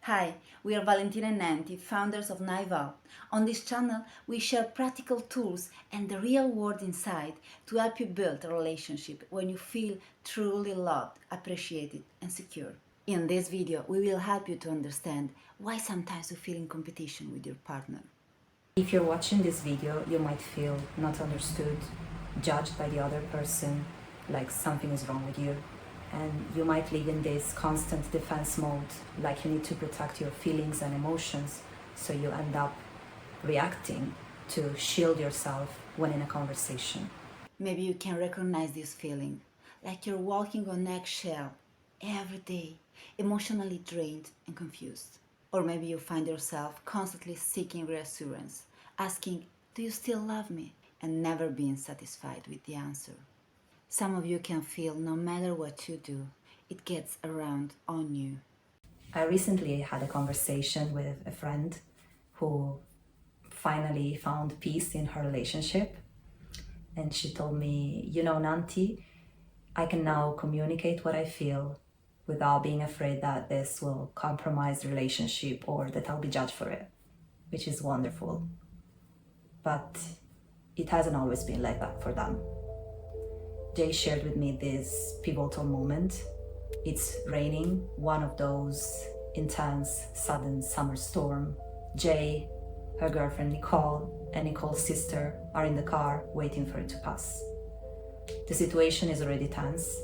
Hi, we are Valentina and Nanti, founders of Naival. On this channel, we share practical tools and the real world inside to help you build a relationship when you feel truly loved, appreciated, and secure. In this video, we will help you to understand why sometimes you feel in competition with your partner. If you're watching this video, you might feel not understood, judged by the other person, like something is wrong with you. And you might live in this constant defense mode, like you need to protect your feelings and emotions, so you end up reacting to shield yourself when in a conversation. Maybe you can recognize this feeling, like you're walking on eggshell every day, emotionally drained and confused. Or maybe you find yourself constantly seeking reassurance, asking, "Do you still love me?" and never being satisfied with the answer. Some of you can feel no matter what you do, it gets around on you. I recently had a conversation with a friend who finally found peace in her relationship. And she told me, Nanti, I can now communicate what I feel without being afraid that this will compromise the relationship or that I'll be judged for it, which is wonderful. But it hasn't always been like that for them. Jay shared with me this pivotal moment. It's raining, one of those intense, sudden summer storm. Jay, her girlfriend Nicole, and Nicole's sister are in the car waiting for it to pass. The situation is already tense.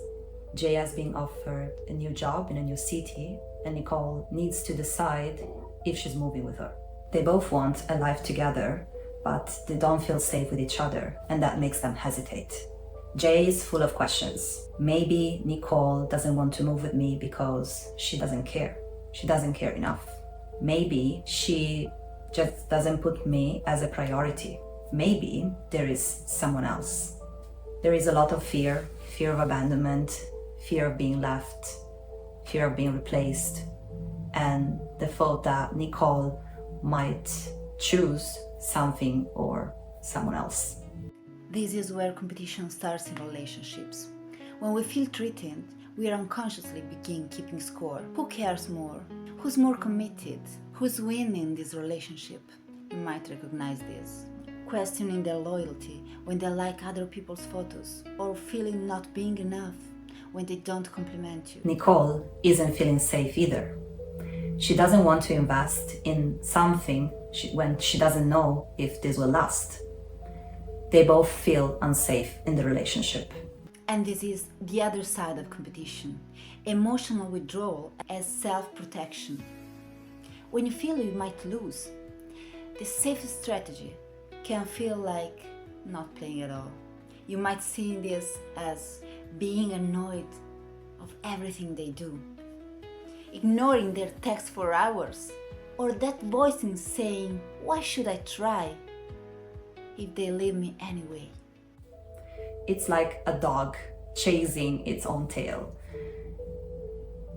Jay has been offered a new job in a new city, and Nicole needs to decide if she's moving with her. They both want a life together, but they don't feel safe with each other, and that makes them hesitate. Jay is full of questions. Maybe Nicole doesn't want to move with me because she doesn't care. She doesn't care enough. Maybe she just doesn't put me as a priority. Maybe there is someone else. There is a lot of fear of abandonment, fear of being left, fear of being replaced, and the thought that Nicole might choose something or someone else. This is where competition starts in relationships. When we feel threatened, we unconsciously begin keeping score. Who cares more? Who's more committed? Who's winning in this relationship? You might recognize this. Questioning their loyalty when they like other people's photos, or feeling not being enough when they don't compliment you. Nicole isn't feeling safe either. She doesn't want to invest in something when she doesn't know if this will last. They both feel unsafe in the relationship. And this is the other side of competition, emotional withdrawal as self-protection. When you feel you might lose, the safest strategy can feel like not playing at all. You might see this as being annoyed of everything they do, ignoring their texts for hours, or that voice in saying, "Why should I try if they leave me anyway?" It's like a dog chasing its own tail.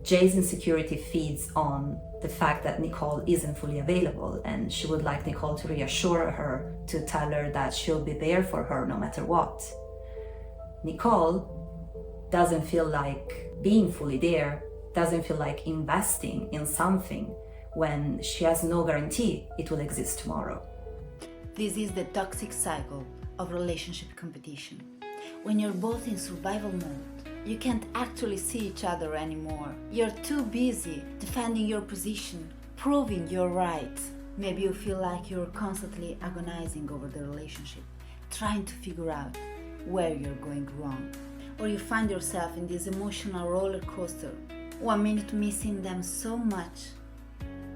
Jay's insecurity feeds on the fact that Nicole isn't fully available, and she would like Nicole to reassure her, to tell her that she'll be there for her no matter what. Nicole doesn't feel like being fully there, doesn't feel like investing in something when she has no guarantee it will exist tomorrow. This is the toxic cycle of relationship competition. When you're both in survival mode, you can't actually see each other anymore. You're too busy defending your position, proving you're right. Maybe you feel like you're constantly agonizing over the relationship, trying to figure out where you're going wrong. Or you find yourself in this emotional roller coaster, 1 minute missing them so much,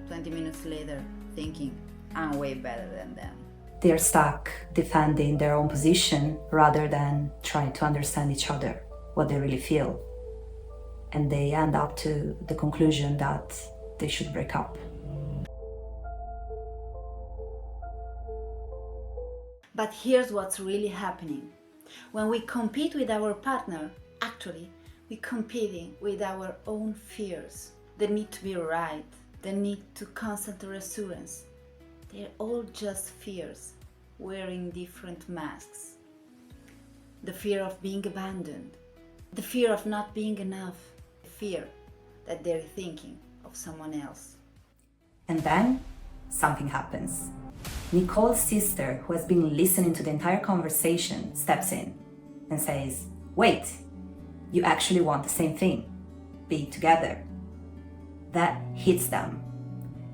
20 minutes later thinking, "I'm way better than them." They're stuck defending their own position rather than trying to understand each other, what they really feel. And they end up to the conclusion that they should break up. But here's what's really happening. When we compete with our partner, actually, we're competing with our own fears. The need to be right, the need to constant reassurance. They're all just fears, wearing different masks. The fear of being abandoned, the fear of not being enough, the fear that they're thinking of someone else. And then something happens. Nicole's sister, who has been listening to the entire conversation, steps in and says, "Wait, you actually want the same thing, be together." That hits them.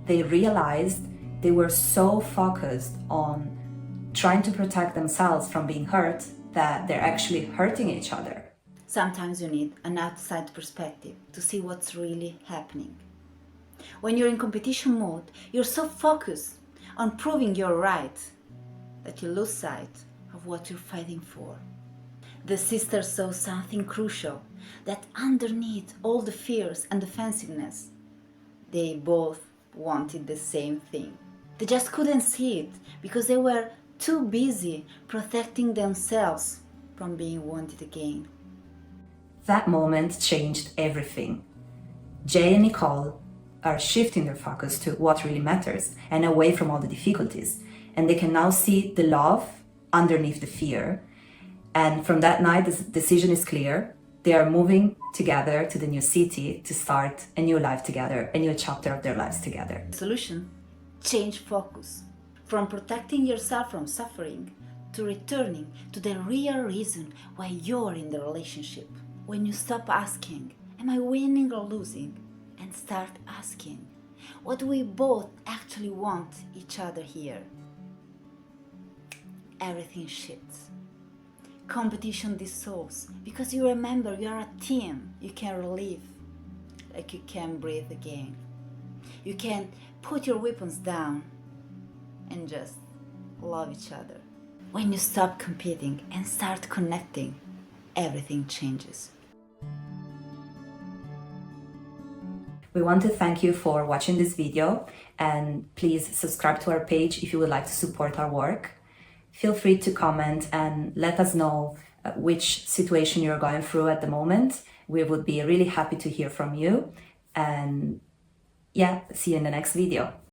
They realized they were so focused on trying to protect themselves from being hurt that they're actually hurting each other. Sometimes you need an outside perspective to see what's really happening. When you're in competition mode, you're so focused on proving you're right that you lose sight of what you're fighting for. The sisters saw something crucial, that underneath all the fears and defensiveness, they both wanted the same thing. They just couldn't see it because they were too busy protecting themselves from being wounded again. That moment changed everything. Jay and Nicole are shifting their focus to what really matters and away from all the difficulties. And they can now see the love underneath the fear. And from that night, the decision is clear. They are moving together to the new city to start a new life together, a new chapter of their lives together. Solution: change focus from protecting yourself from suffering to returning to the real reason why you're in the relationship. When you stop asking, am I winning or losing? And start asking, what do we both actually want each other here? Everything shifts. Competition dissolves because you remember you are a team. You can relive like you can breathe again. You can put your weapons down and just love each other. When you stop competing and start connecting, everything changes. We want to thank you for watching this video, and please subscribe to our page if you would like to support our work. Feel free to comment and let us know which situation you're going through at the moment. We would be really happy to hear from you. And yeah, see you in the next video.